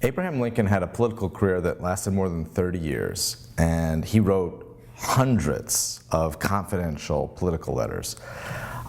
Abraham Lincoln had a political career that lasted more than 30 years, and he wrote hundreds of confidential political letters.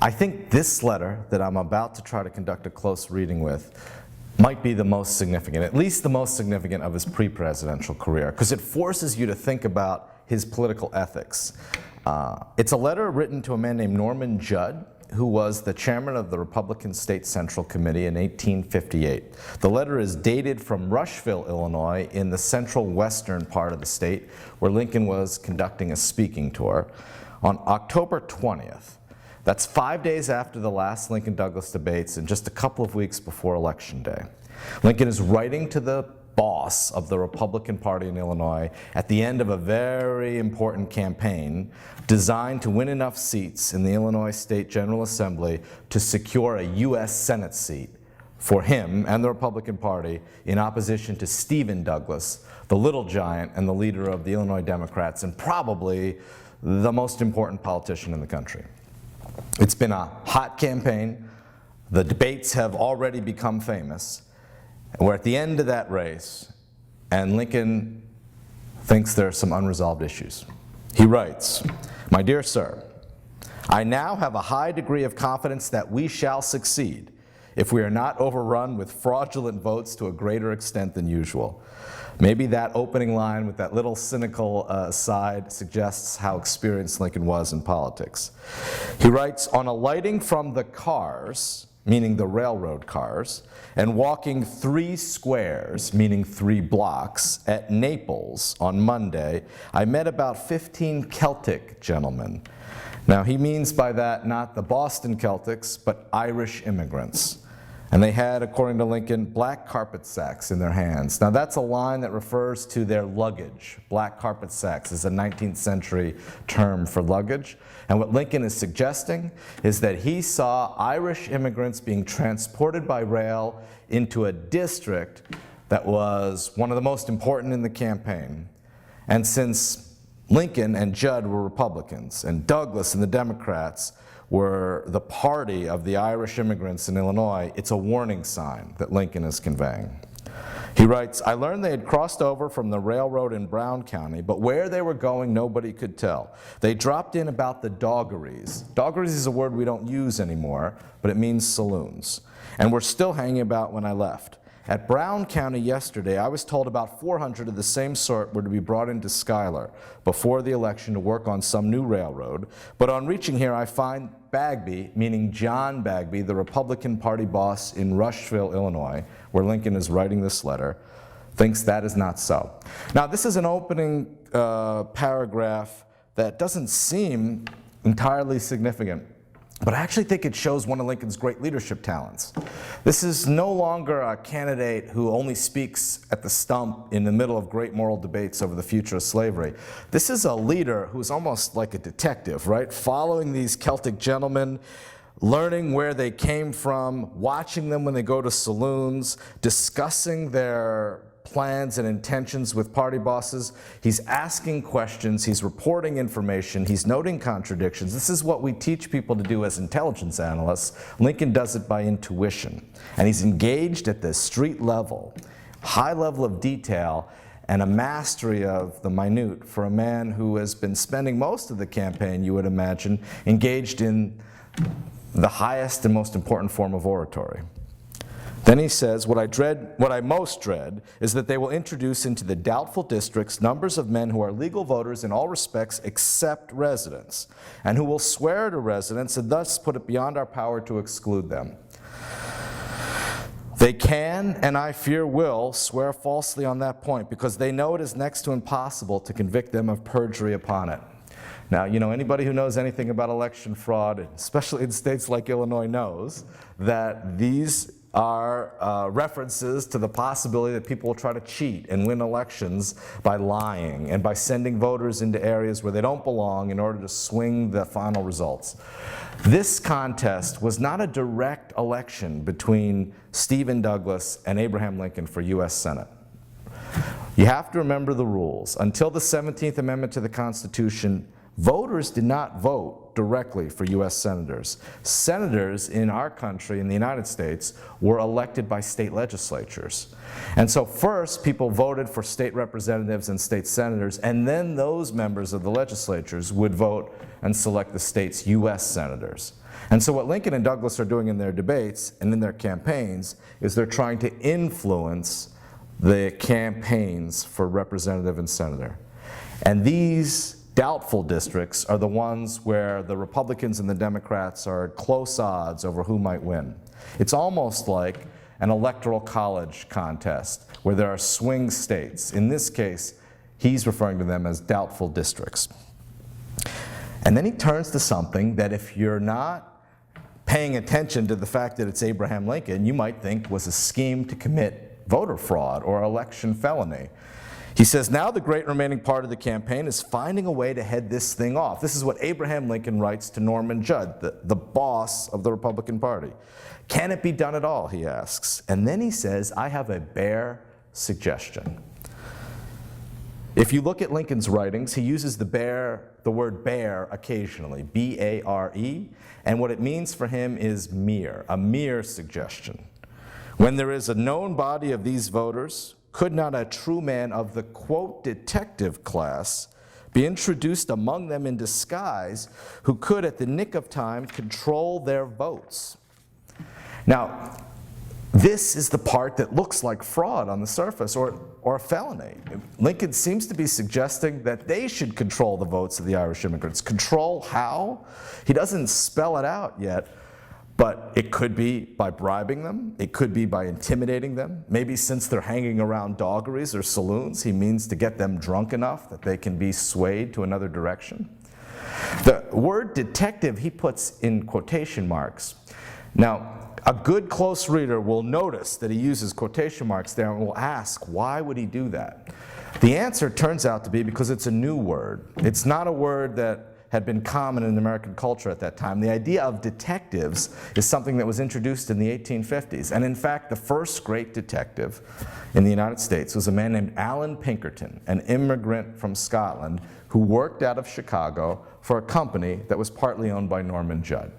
I think this letter that I'm about to try to conduct a close reading with might be the most significant, at least the most significant of his pre-presidential career, because it forces you to think about his political ethics. It's a letter written to a man named Norman Judd, who was the chairman of the Republican State Central Committee in 1858. The letter is dated from Rushville, Illinois, in the central western part of the state, where Lincoln was conducting a speaking tour, on October 20th. That's 5 days after the last Lincoln-Douglas debates and just a couple of weeks before Election Day. Lincoln is writing to the boss of the Republican Party in Illinois at the end of a very important campaign designed to win enough seats in the Illinois State General Assembly to secure a U.S. Senate seat for him and the Republican Party in opposition to Stephen Douglas, the little giant and the leader of the Illinois Democrats, and probably the most important politician in the country. It's been a hot campaign. The debates have already become famous. And we're at the end of that race, and Lincoln thinks there are some unresolved issues. He writes, "My dear sir, I now have a high degree of confidence that we shall succeed if we are not overrun with fraudulent votes to a greater extent than usual." Maybe that opening line with that little cynical side suggests how experienced Lincoln was in politics. He writes, "On alighting from the cars," meaning the railroad cars, "and walking 3 squares, meaning 3 blocks, at Naples on Monday, I met about 15 Celtic gentlemen." Now he means by that not the Boston Celtics, but Irish immigrants. And they had, according to Lincoln, black carpet sacks in their hands. Now that's a line that refers to their luggage. Black carpet sacks is a 19th century term for luggage. And what Lincoln is suggesting is that he saw Irish immigrants being transported by rail into a district that was one of the most important in the campaign. And since Lincoln and Judd were Republicans, and Douglas and the Democrats were the party of the Irish immigrants in Illinois, it's a warning sign that Lincoln is conveying. He writes, "I learned they had crossed over from the railroad in Brown County, but where they were going nobody could tell. They dropped in about the doggeries." Doggeries is a word we don't use anymore, but it means saloons. "And were still hanging about when I left. At Brown County yesterday, I was told about 400 of the same sort were to be brought into Schuyler before the election to work on some new railroad. But on reaching here, I find Bagby," meaning John Bagby, the Republican Party boss in Rushville, Illinois, where Lincoln is writing this letter, thinks that is not so. Now, this is an opening paragraph that doesn't seem entirely significant, but I actually think it shows one of Lincoln's great leadership talents. This is no longer a candidate who only speaks at the stump in the middle of great moral debates over the future of slavery. This is a leader who's almost like a detective, right? Following these Celtic gentlemen, learning where they came from, watching them when they go to saloons, discussing their plans and intentions with party bosses. He's asking questions, he's reporting information, he's noting contradictions. This is what we teach people to do as intelligence analysts. Lincoln does it by intuition. And he's engaged at the street level, high level of detail, and a mastery of the minute for a man who has been spending most of the campaign, you would imagine, engaged in the highest and most important form of oratory. Then he says, what I most dread is that they will introduce into the doubtful districts numbers of men who are legal voters in all respects except residents, and who will swear to residents and thus put it beyond our power to exclude them. They can, and I fear will, swear falsely on that point because they know it is next to impossible to convict them of perjury upon it. Now, you know, anybody who knows anything about election fraud, especially in states like Illinois, knows that these are references to the possibility that people will try to cheat and win elections by lying and by sending voters into areas where they don't belong in order to swing the final results. This contest was not a direct election between Stephen Douglas and Abraham Lincoln for U.S. Senate. You have to remember the rules. Until the 17th Amendment to the Constitution, voters did not vote directly for U.S. senators. Senators in our country, in the United States, were elected by state legislatures. And so first, people voted for state representatives and state senators, and then those members of the legislatures would vote and select the state's U.S. senators. And so what Lincoln and Douglas are doing in their debates and in their campaigns is they're trying to influence the campaigns for representative and senator. And these doubtful districts are the ones where the Republicans and the Democrats are at close odds over who might win. It's almost like an electoral college contest where there are swing states. In this case, he's referring to them as doubtful districts. And then he turns to something that if you're not paying attention to the fact that it's Abraham Lincoln, you might think was a scheme to commit voter fraud or election felony. He says, now the great remaining part of the campaign is finding a way to head this thing off. This is what Abraham Lincoln writes to Norman Judd, the boss of the Republican Party. Can it be done at all, he asks. And then he says, I have a bare suggestion. If you look at Lincoln's writings, he uses the word bare occasionally, B-A-R-E, and what it means for him is a mere suggestion. When there is a known body of these voters, could not a true man of the, quote, detective class be introduced among them in disguise who could, at the nick of time, control their votes? Now, this is the part that looks like fraud on the surface or a felony. Lincoln seems to be suggesting that they should control the votes of the Irish immigrants. Control how? He doesn't spell it out yet, but it could be by bribing them. It could be by intimidating them. Maybe since they're hanging around doggeries or saloons, he means to get them drunk enough that they can be swayed to another direction. The word detective he puts in quotation marks. Now, a good close reader will notice that he uses quotation marks there and will ask, why would he do that? The answer turns out to be because it's a new word. It's not a word that had been common in American culture at that time. The idea of detectives is something that was introduced in the 1850s. And in fact, the first great detective in the United States was a man named Allan Pinkerton, an immigrant from Scotland who worked out of Chicago for a company that was partly owned by Norman Judd.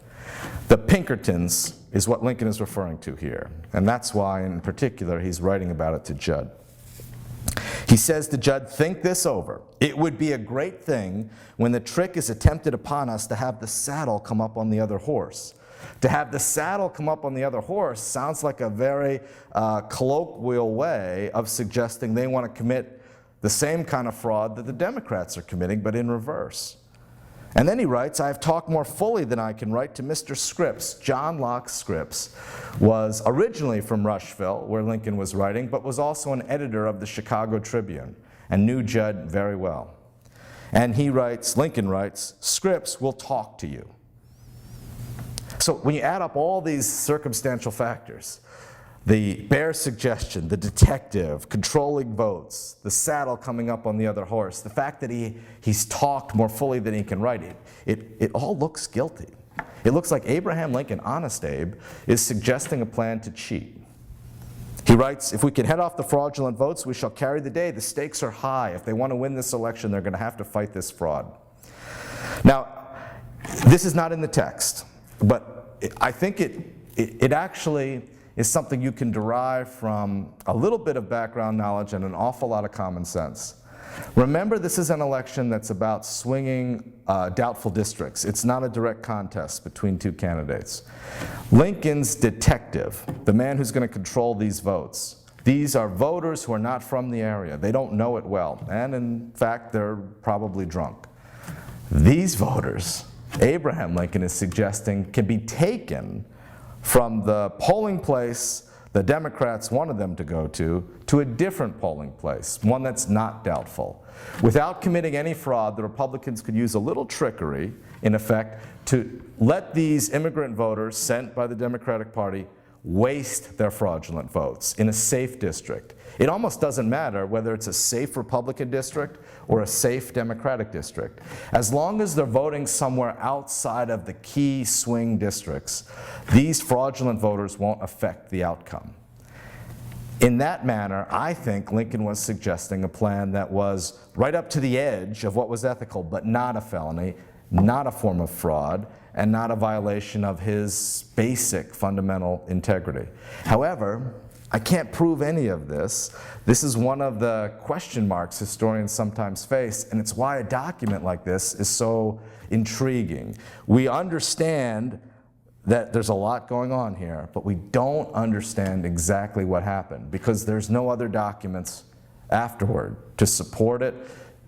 The Pinkertons is what Lincoln is referring to here, and that's why, in particular, he's writing about it to Judd. He says to Judd, think this over. It would be a great thing when the trick is attempted upon us to have the saddle come up on the other horse. To have the saddle come up on the other horse sounds like a very colloquial way of suggesting they want to commit the same kind of fraud that the Democrats are committing, but in reverse. And then he writes, I have talked more fully than I can write to Mr. Scripps. John Locke Scripps was originally from Rushville, where Lincoln was writing, but was also an editor of the Chicago Tribune and knew Judd very well. And he writes, Lincoln writes, Scripps will talk to you. So when you add up all these circumstantial factors, the bare suggestion, the detective, controlling votes, the saddle coming up on the other horse, the fact that he's talked more fully than he can write, it all looks guilty. It looks like Abraham Lincoln, Honest Abe, is suggesting a plan to cheat. He writes, if we can head off the fraudulent votes, we shall carry the day. The stakes are high. If they want to win this election, they're going to have to fight this fraud. Now, this is not in the text, but I think it actually is something you can derive from a little bit of background knowledge and an awful lot of common sense. Remember, this is an election that's about swinging doubtful districts. It's not a direct contest between two candidates. Lincoln's detective, the man who's going to control these votes, these are voters who are not from the area. They don't know it well, and in fact, they're probably drunk. These voters, Abraham Lincoln is suggesting, can be taken from the polling place the Democrats wanted them to go to a different polling place, one that's not doubtful. Without committing any fraud, the Republicans could use a little trickery, in effect, to let these immigrant voters sent by the Democratic Party waste their fraudulent votes in a safe district. It almost doesn't matter whether it's a safe Republican district or a safe Democratic district. As long as they're voting somewhere outside of the key swing districts, these fraudulent voters won't affect the outcome. In that manner, I think Lincoln was suggesting a plan that was right up to the edge of what was ethical, but not a felony, not a form of fraud, and not a violation of his basic fundamental integrity. However, I can't prove any of this. This is one of the question marks historians sometimes face, and it's why a document like this is so intriguing. We understand that there's a lot going on here, but we don't understand exactly what happened because there's no other documents afterward to support it,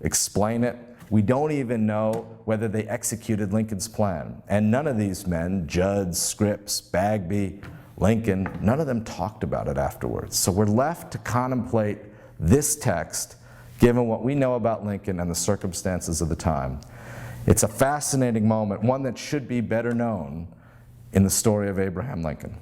explain it. We don't even know whether they executed Lincoln's plan. And none of these men, Judd, Scripps, Bagby, Lincoln, none of them talked about it afterwards. So we're left to contemplate this text given what we know about Lincoln and the circumstances of the time. It's a fascinating moment, one that should be better known in the story of Abraham Lincoln.